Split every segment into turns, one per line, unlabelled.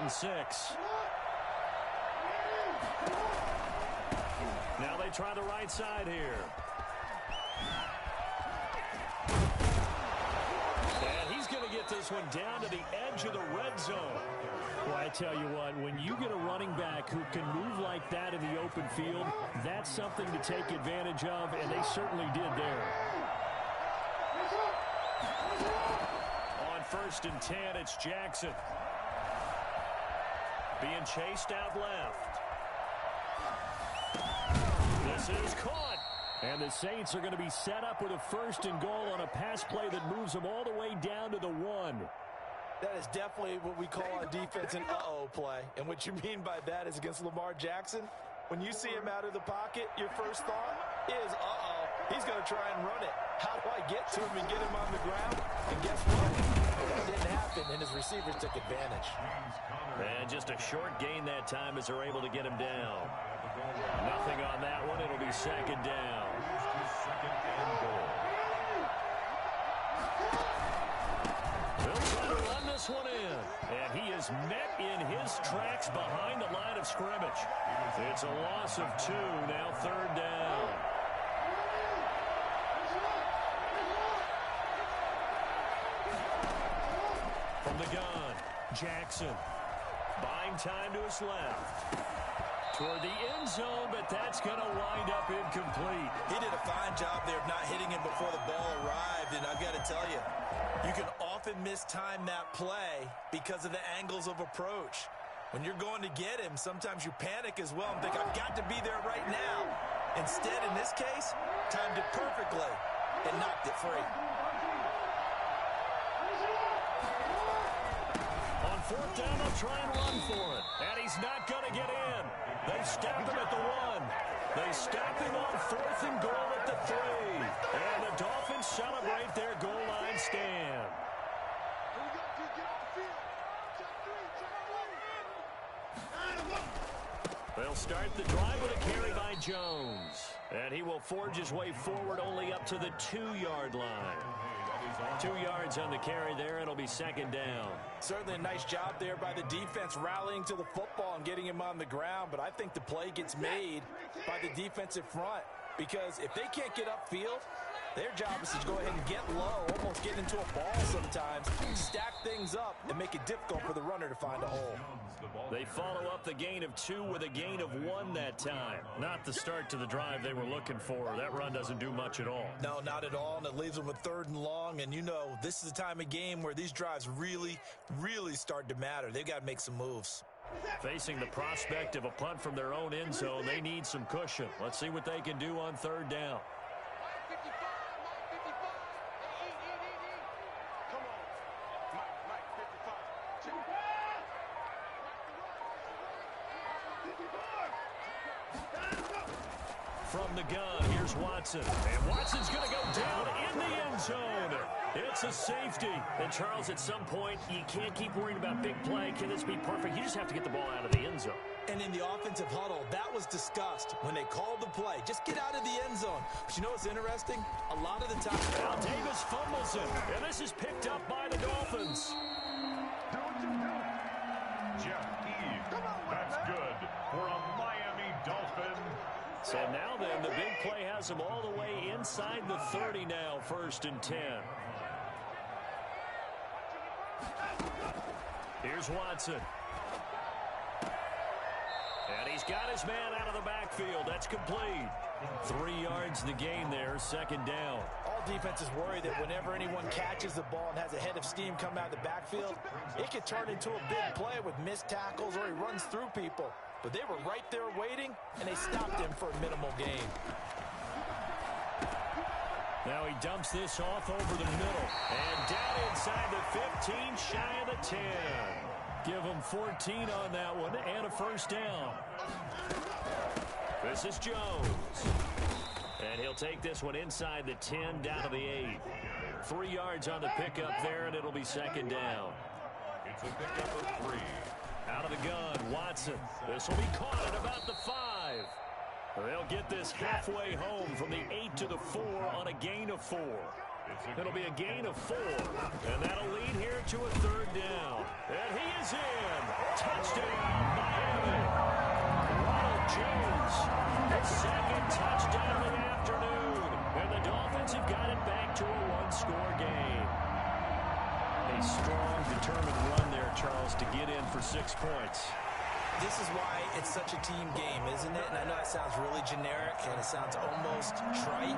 and 6. Now they try the right side here. And he's going to get this one down to the edge of the red zone. Well, I tell you what, when you get a running back who can move like that in the open field, that's something to take advantage of, and they certainly did there. On 1st and 10, it's Jackson. Being chased out left. This is caught. And the Saints are going to be set up with a 1st and goal on a pass play that moves them all the way down to the 1.
That is definitely what we call on defense an uh-oh play. And what you mean by that is against Lamar Jackson, when you see him out of the pocket, your first thought is, uh-oh, he's going to try and run it. How do I get to him and get him on the ground? And guess what? That didn't happen, and his receivers took advantage.
And just a short gain that time as they're able to get him down. Nothing on that one. It'll be 2nd down. They'll try to run this one in. And he is met in his tracks behind the line of scrimmage. It's a loss of 2, now 3rd down. From the gun, Jackson. Buying time to his left. Toward the end zone, but that's going to wind up incomplete.
He did a fine job there of not hitting him before the ball arrived, and I've got to tell you, you can often mistime that play because of the angles of approach. When you're going to get him, sometimes you panic as well and think, I've got to be there right now. Instead, in this case, timed it perfectly and knocked it free.
On 4th down, they'll try and run for it. And he's not going to get in. They stop him at the 1. They stop him on 4th and goal at the 3. And the Dolphins celebrate their goal line stand. They'll start the drive with a carry by Jones. And he will forge his way forward only up to the 2-yard line. 2 yards on the carry there. It'll be 2nd down.
Certainly a nice job there by the defense rallying to the football and getting him on the ground. But I think the play gets made by the defensive front. Because if they can't get upfield, their job is to go ahead and get low, almost get into a ball sometimes, stack things up, and make it difficult for the runner to find a hole.
They follow up the gain of 2 with a gain of 1 that time. Not the start to the drive they were looking for. That run doesn't do much at all.
No, not at all, and it leaves them with 3rd and long. And you know, this is the time of game where these drives really, really start to matter. They've got to make some moves.
Facing the prospect of a punt from their own end zone, they need some cushion. Let's see what they can do on 3rd down. From the gun, here's Watson. And Watson's going to go down in the end zone. It's a safety. And, Charles, at some point, you can't keep worrying about big play. Can this be perfect? You just have to get the ball out of the end zone.
And in the offensive huddle, that was discussed when they called the play. Just get out of the end zone. But you know what's interesting? A lot of the time.
Now Davis fumbles it. And this is picked up by the Dolphins.
Jeff Eve. That's good for a Miami Dolphin.
So now then, the big play has them all the way inside the 30 now, 1st and 10. Here's Watson. And he's got his man out of the backfield. That's complete. 3 yards the gain there, 2nd down.
All defenses worry that whenever anyone catches the ball and has a head of steam come out of the backfield, it could turn into a big play with missed tackles or he runs through people. But they were right there waiting, and they stopped him for a minimal gain.
Now he dumps this off over the middle. And down inside the 15, shy of the 10. Give him 14 on that one and a 1st down. This is Jones. And he'll take this one inside the 10, down to the 8. 3 yards on the pickup there, and it'll be 2nd down.
It's a pickup of 3.
Out of the gun, Watson. This will be caught at about the 5. They'll get this halfway home from the 8 to the 4 on a gain of 4. It'll be a gain of 4, and that'll lead here to a 3rd down. And he is in. Touchdown, Miami. Ronald Jones, his 2nd touchdown of the afternoon. And the Dolphins have got it back to a 1-score game. A strong, determined run there, Charles, to get in for 6 points.
This is why it's such a team game, isn't it? And I know it sounds really generic and it sounds almost trite,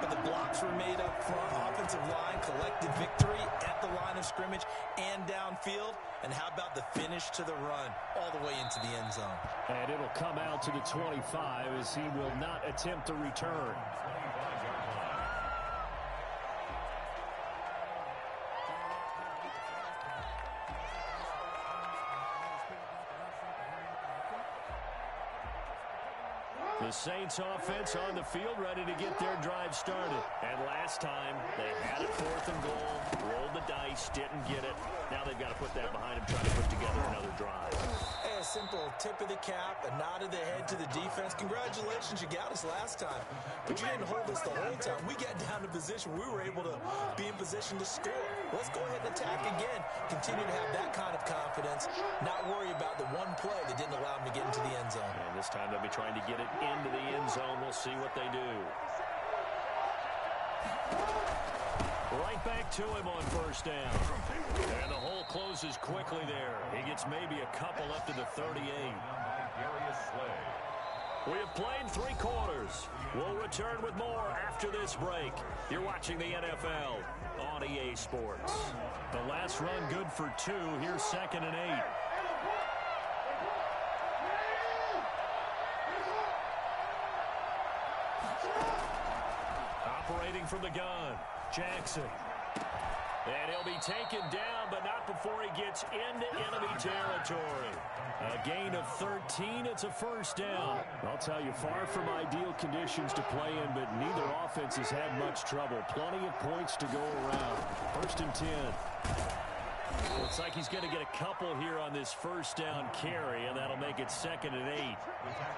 but the blocks were made up front, offensive line, collected victory at the line of scrimmage and downfield. And how about the finish to the run all the way into the end zone?
And it'll come out to the 25 as he will not attempt to return. The Saints offense on the field, ready to get their drive started. And last time, they had it 4th and goal, rolled the dice, didn't get it. Now they've got to put that behind them, try to put together another drive.
Hey, a simple tip of the cap, a nod of the head to the defense. Congratulations, you got us last time. But you didn't hold us the whole time. We got down to position. We were able to be in position to score. Let's go ahead and attack again. Continue to have that kind of confidence. Not worry about the one play that didn't allow them to get into the end zone.
And this time they'll be trying to get it into the end zone. We'll see what they do. Right back to him on 1st down. And the hole closes quickly there. He gets maybe a couple up to the 38. We have played 3 quarters. We'll return with more after this break. You're watching the NFL on EA Sports. The last run good for 2. Here's 2nd and 8. Operating from the gun, Jackson. And he'll be taken down, but not before he gets into enemy territory. A gain of 13. It's a 1st down. I'll tell you, far from ideal conditions to play in, but neither offense has had much trouble. Plenty of points to go around. 1st and 10. Looks like he's going to get a couple here on this 1st down carry, and that'll make it 2nd and 8.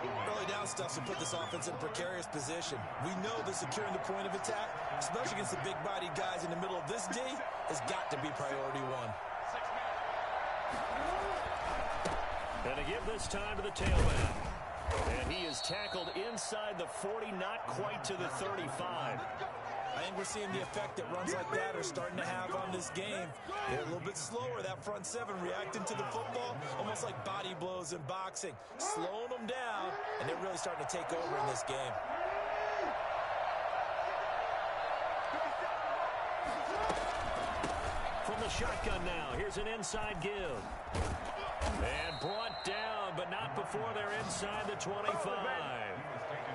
Early down stuff will put this offense in a precarious position. We know that securing the point of attack, especially against the big-bodied guys in the middle of this D, has got to be priority 1.
And to give this time to the tailback. And he is tackled inside the 40, not quite to the 35.
I think we're seeing the effect that runs like that are starting to have on this game. They're a little bit slower, that front 7 reacting to the football, almost like body blows in boxing, slowing them down, and they're really starting to take over in this game.
From the shotgun now, here's an inside give. And brought down, but not before they're inside the 25.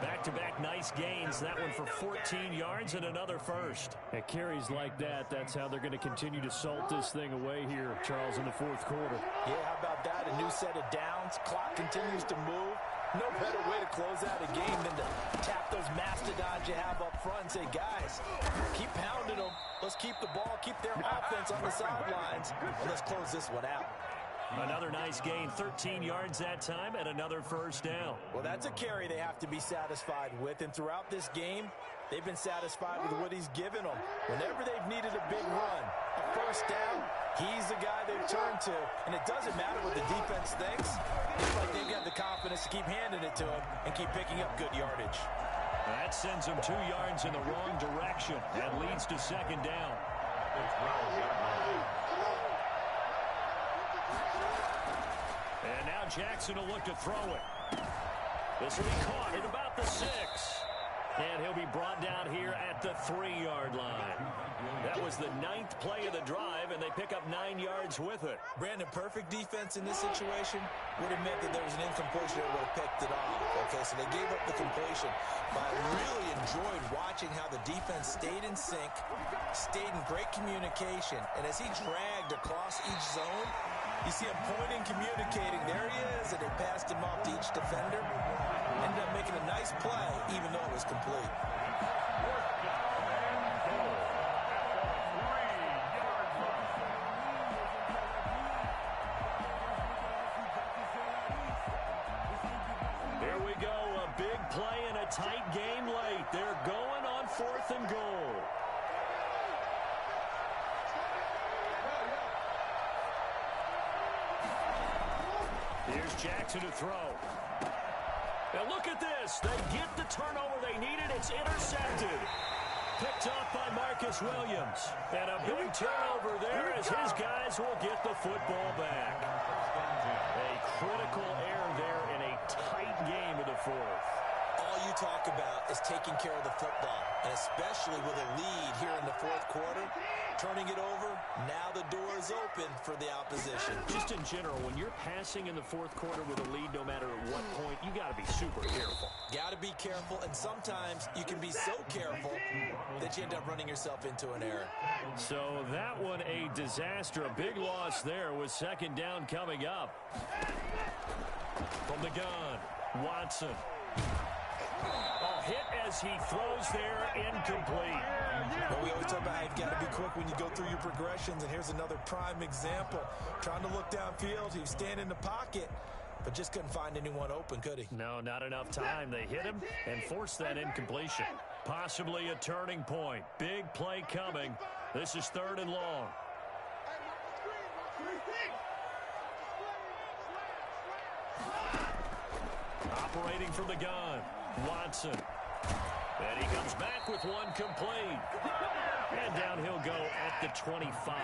Back-to-back nice gains. That one for 14 yards and another 1st. At carries like that, that's how they're going to continue to salt this thing away here, Charles, in the 4th quarter.
Yeah, how about that? A new set of downs. Clock continues to move. No better way to close out a game than to tap those mastodons you have up front and say, guys, keep pounding them. Let's keep the ball, keep their offense on the sidelines, and let's close this one out.
Another nice gain, 13 yards that time, and another 1st down.
Well, that's a carry they have to be satisfied with, and throughout this game, they've been satisfied with what he's given them. Whenever they've needed a big run, a 1st down, he's the guy they've turned to, and it doesn't matter what the defense thinks. It's like they've got the confidence to keep handing it to him and keep picking up good yardage.
That sends him 2 yards in the wrong direction. That leads to 2nd down. And now Jackson will look to throw it. This will be caught at about the 6. And he'll be brought down here at the 3-yard line. That was the 9th play of the drive, and they pick up 9 yards with it.
Brandon, perfect defense in this situation would have meant that there was an incompletion that would have picked it off. Okay, so they gave up the completion. But I really enjoyed watching how the defense stayed in sync, stayed in great communication, and as he dragged across each zone, you see him pointing, communicating. There he is, and they passed him off to each defender. Ended up making a nice play, even though it was complete.
Here we go, a big play and a tight game late. They're going on 4th and goal. Here's Jackson to throw. And look at this. They get the turnover they needed. It's intercepted. Picked off by Marcus Williams. And a big turnover there as his guys will get the football back. A critical error there in a tight game in the fourth.
All you talk about is taking care of the football, and especially with a lead here in the fourth quarter, turning it over, now the door is open for the opposition.
Just in general, when you're passing in the fourth quarter with a lead, no matter at what point, you got to be super careful.
Got to be careful, and sometimes you can be so careful that you end up running yourself into an error.
So that one a disaster, a big loss there with second down coming up. From the gun, Watson. A hit as he throws there, incomplete.
But we always talk about how you've got to be quick when you go through your progressions, and here's another prime example. Trying to look downfield, he was standing in the pocket, but just couldn't find anyone open, could he?
No, not enough time. They hit him and forced that incompletion. Possibly a turning point. Big play coming. This is 3rd and long. Operating from the gun, Watson. And he comes back with one complete. And down he'll go at the 25.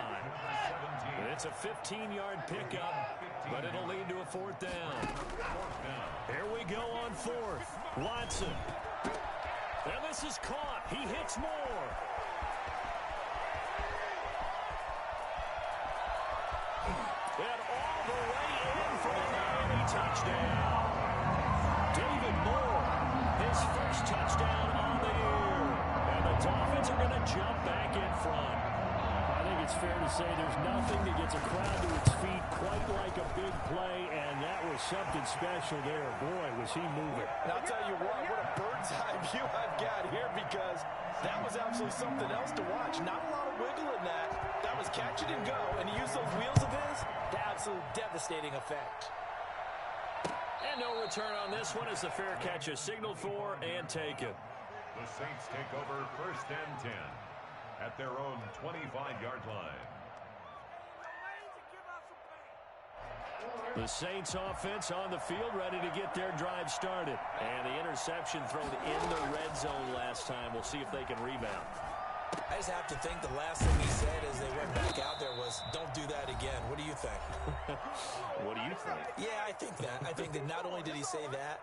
It's a 15-yard pickup, but it'll lead to a 4th down. Here we go on 4th. Watson. And this is caught. He hits more. And all the way in for the Miami touchdown. David Moore, his first touchdown on the year. And the Dolphins are going to jump back in front. I think it's fair to say there's nothing that gets a crowd to its feet quite like a big play, and that was something special there. Boy, was he moving.
And I'll tell you what a bird's eye view I've got here, because that was absolutely something else to watch. Not a lot of wiggle in that. That was catch it and go, and he used those wheels of his to absolute devastating effect.
And no return on this one as the fair catch is signaled for and taken.
The Saints take over 1st and 10 at their own 25-yard line.
The Saints offense on the field ready to get their drive started. And the interception thrown in the red zone last time. We'll see if they can rebound.
I just have to think the last thing he said as they went back out there was, don't do that again. What do you think?
What do you think?
Yeah, I think that. I think that not only did he say that,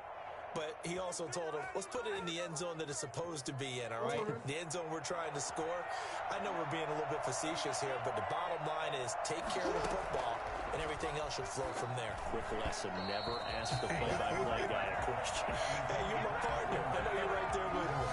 but he also told him, let's put it in the end zone that it's supposed to be in, all right? The end zone we're trying to score. I know we're being a little bit facetious here, but the bottom line is take care of the football, and everything else should flow from there.
Quick lesson, never ask the play-by-play guy a question.
Hey, you're my partner. I know you're right there with me.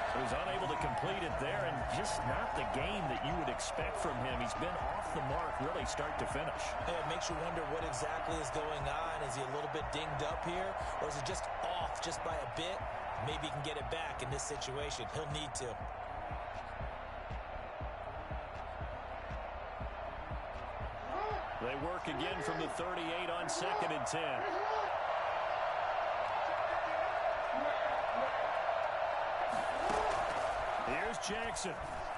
He was unable to complete it there, and just not the game that you would expect from him. He's been off the mark really start to finish.
It makes you wonder what exactly is going on. Is he a little bit dinged up here, or is it just off just by a bit? Maybe he can get it back in this situation. He'll need to.
They work again from the 38 on 2nd and 10. Here's Jackson.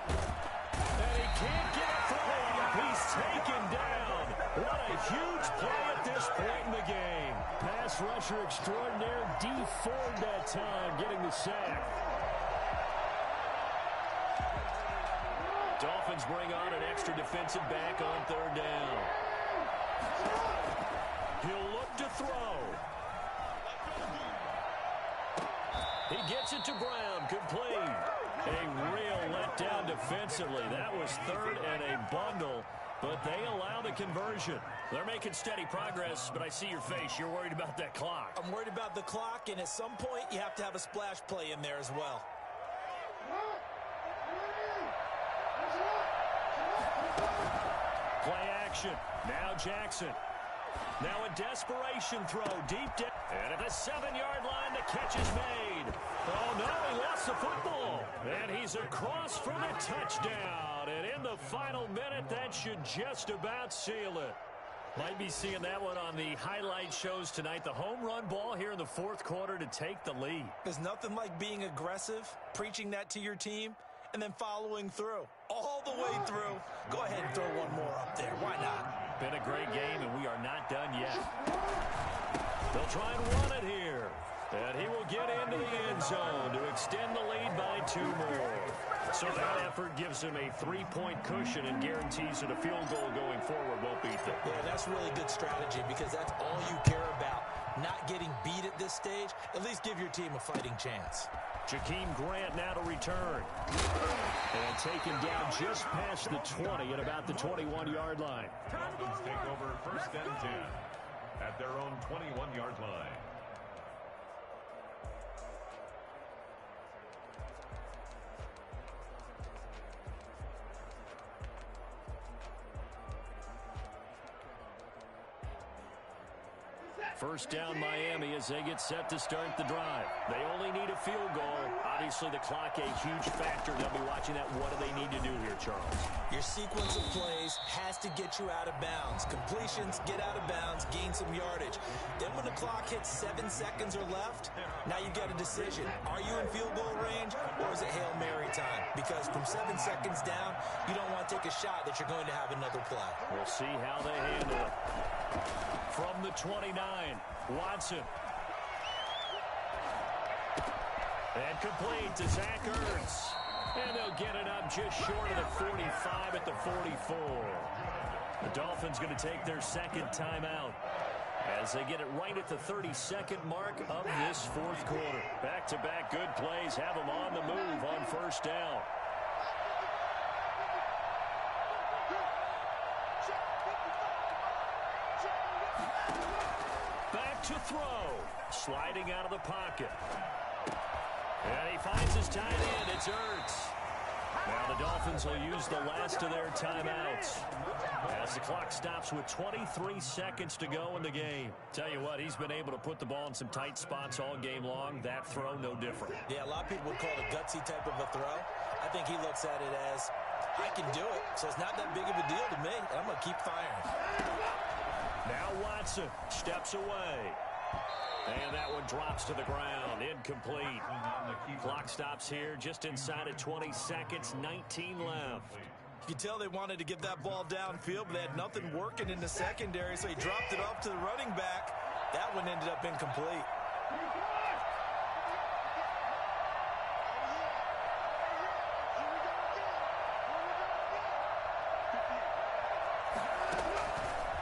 And he can't get a throw. He's taken down. What a huge play at this point in the game. Pass rusher extraordinaire, D Ford that time, getting the sack. Dolphins bring on an extra defensive back on 3rd down. He'll look to throw. He gets it to Brown, complete. A real letdown defensively. That was 3rd and a bundle, but they allow the conversion. They're making steady progress, but I see your face. You're worried about that clock.
I'm worried about the clock, and at some point you have to have a splash play in there as well.
Play action. Now Jackson. Now a desperation throw deep down. And at the 7-yard line, the catch is made. Oh, no, he lost the football. And he's across for the touchdown. And in the final minute, that should just about seal it. Might be seeing that one on the highlight shows tonight. The home run ball here in the 4th quarter to take the lead.
There's nothing like being aggressive, preaching that to your team, and then following through. All the way through. Go ahead and throw one more up there. Why not?
Been a great game, and we are not done yet. They'll try and run it here. And he will get into the end zone to extend the lead by 2 more. So that effort gives him a 3-point cushion and guarantees that a field goal going forward won't beat them.
Yeah, that's really good strategy because that's all you care about. Not getting beat at this stage, at least give your team a fighting chance.
Jakeem Grant now to return. And taken down just past the 20 at about the 21-yard line.
Dolphins take over 1st and 10 at their own 21-yard line.
First down Miami as they get set to start the drive. They only need a field goal. Obviously the clock a huge factor. They'll be watching that. What do they need to do here, Charles?
Your sequence of plays has to get you out of bounds. Completions, get out of bounds, gain some yardage. Then when the clock hits 7 seconds or left, now you've got a decision. Are you in field goal range or is it Hail Mary time? Because from 7 seconds down, you don't want to take a shot that you're going to have another play.
We'll see how they handle it. From the 29, Watson. And complete to Zach Ertz. And they'll get it up just short of the 45 at the 44. The Dolphins going to take their second timeout as they get it right at the 32nd mark of this fourth quarter. Back-to-back good plays have them on the move on first down. To throw, sliding out of the pocket. And he finds his tight end. It's Ertz. Now the Dolphins will use the last of their timeouts as the clock stops with 23 seconds to go in the game. Tell you what, he's been able to put the ball in some tight spots all game long. That throw, no different.
Yeah, a lot of people would call it a gutsy type of a throw. I think he looks at it as, I can do it, so it's not that big of a deal to me. I'm going to keep firing.
Now Watson steps away. And that one drops to the ground. Incomplete. Clock stops here just inside of 20 seconds. 19 left.
You can tell they wanted to get that ball downfield, but they had nothing working in the secondary, so he dropped it off to the running back. That one ended up incomplete.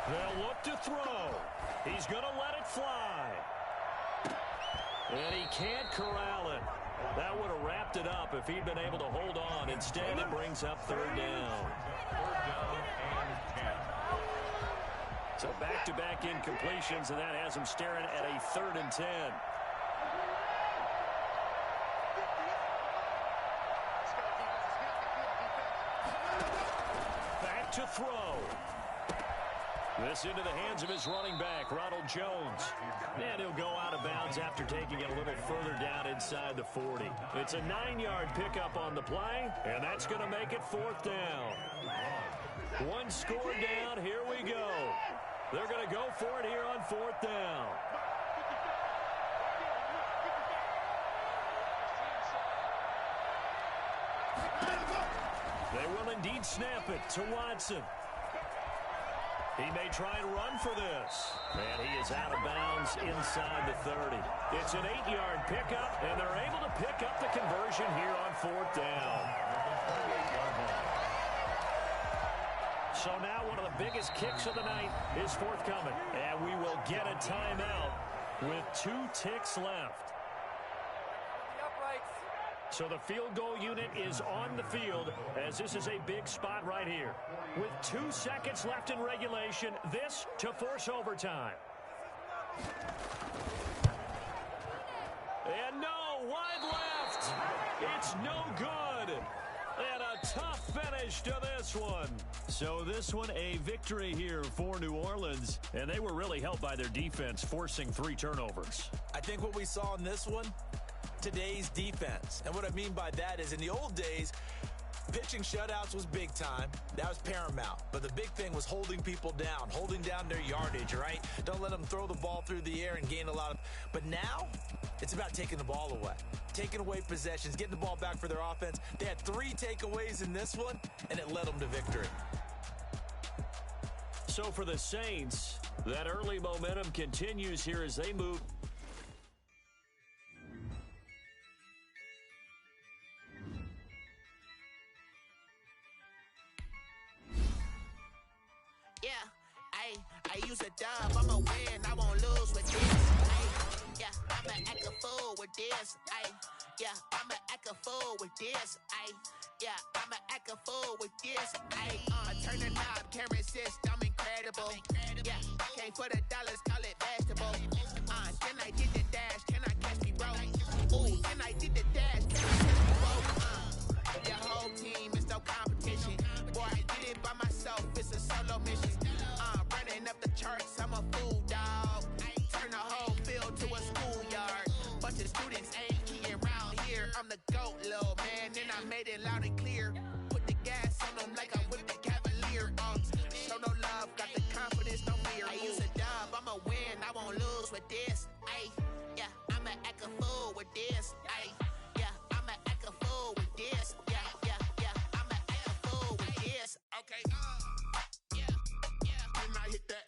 They'll look to throw. He's going to let it fly. And he can't corral it. That would have wrapped it up if he'd been able to hold on. Instead, it brings up third down.
and 10.
So back-to-back incompletions, and that has him staring at a 3rd and 10. Back to throw. This into the hands of his running back, Ronald Jones. And he'll go out of bounds after taking it a little further down inside the 40. It's a 9-yard pickup on the play, and that's going to make it 4th down. One score down, here we go. They're going to go for it here on 4th down. They will indeed snap it to Watson. He may try and run for this. And he is out of bounds inside the 30. It's an 8-yard pickup, and they're able to pick up the conversion here on 4th down. So now one of the biggest kicks of the night is forthcoming. And we will get a timeout with 2 ticks left. So the field goal unit is on the field as this is a big spot right here. With 2 seconds left in regulation, this to force overtime. And no, wide left. It's no good. And a tough finish to this one. So this one a victory here for New Orleans. And they were really helped by their defense, forcing 3 turnovers.
I think what we saw in this one, today's defense. And what I mean by that is in the old days, pitching shutouts was big time. That was paramount. But the big thing was holding people down, holding down their yardage, right? Don't let them throw the ball through the air and gain a lot of... But now, it's about taking the ball away. Taking away possessions, getting the ball back for their offense. They had 3 takeaways in this one, and it led them to victory.
So for the Saints, That early momentum continues here as they move.
Yeah, I use a dub, I'ma win, I won't lose with this. Yeah, I'ma act a fool with this. Yeah, I'ma act a fool with this. Yeah, I'ma act a fool with this. Turn the knob, can't resist, I'm incredible. Yeah, came for the dollars, call it vegetable. Then I did the dash, can I catch me, bro? Ooh, then I did the dash, can I catch me, bro? Your whole team is no competition. Boy, I did it by myself, it's a solo mission. Running up the charts, I'm a fool, dog. Turn the whole field to a schoolyard. Bunch of students ain't eating around here. I'm the GOAT, little man, and I made it loud and clear. Put the gas on them like I whipped the Cavalier. Show no love, got the confidence, no fear. I use a dub, I'ma win, I won't lose with this. Yeah, I'ma act a fool with this. Yeah, I'ma act a fool with this. Yeah, I'ma act a fool with this. Okay, can I hit that?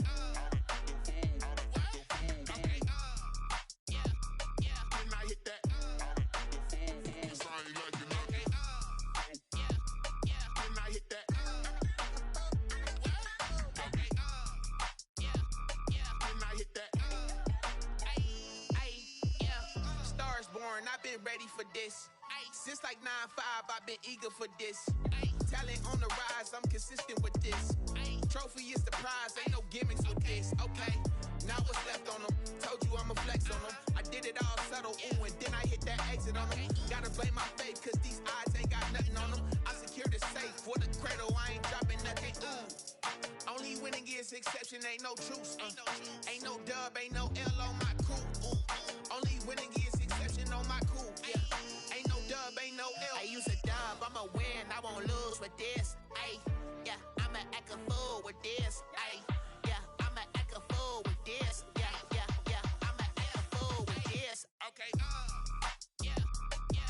Okay, can I hit that? It's only like you know. Can I hit that? Okay, can I hit that? Stars born, I've been ready for this. Since like 9-5, I've been eager for this. Talent on the rise, I'm consistent with this. Trophy is the prize, ain't no gimmicks with this. Okay, now what's left on them? Told you I'ma flex on them. I did it all subtle, ooh, and then I hit that exit on them. Gotta blame my faith, cause these odds ain't got nothing on them. I secured the safe for the cradle, I ain't dropping nothing, ooh. Only winning is exception, ain't no truce. Ain't no dub, ain't no L on my crew. Only winning is exception on my crew. Yeah. Ain't no dub, ain't no L. I use a dub, I'ma win, I won't lose with this.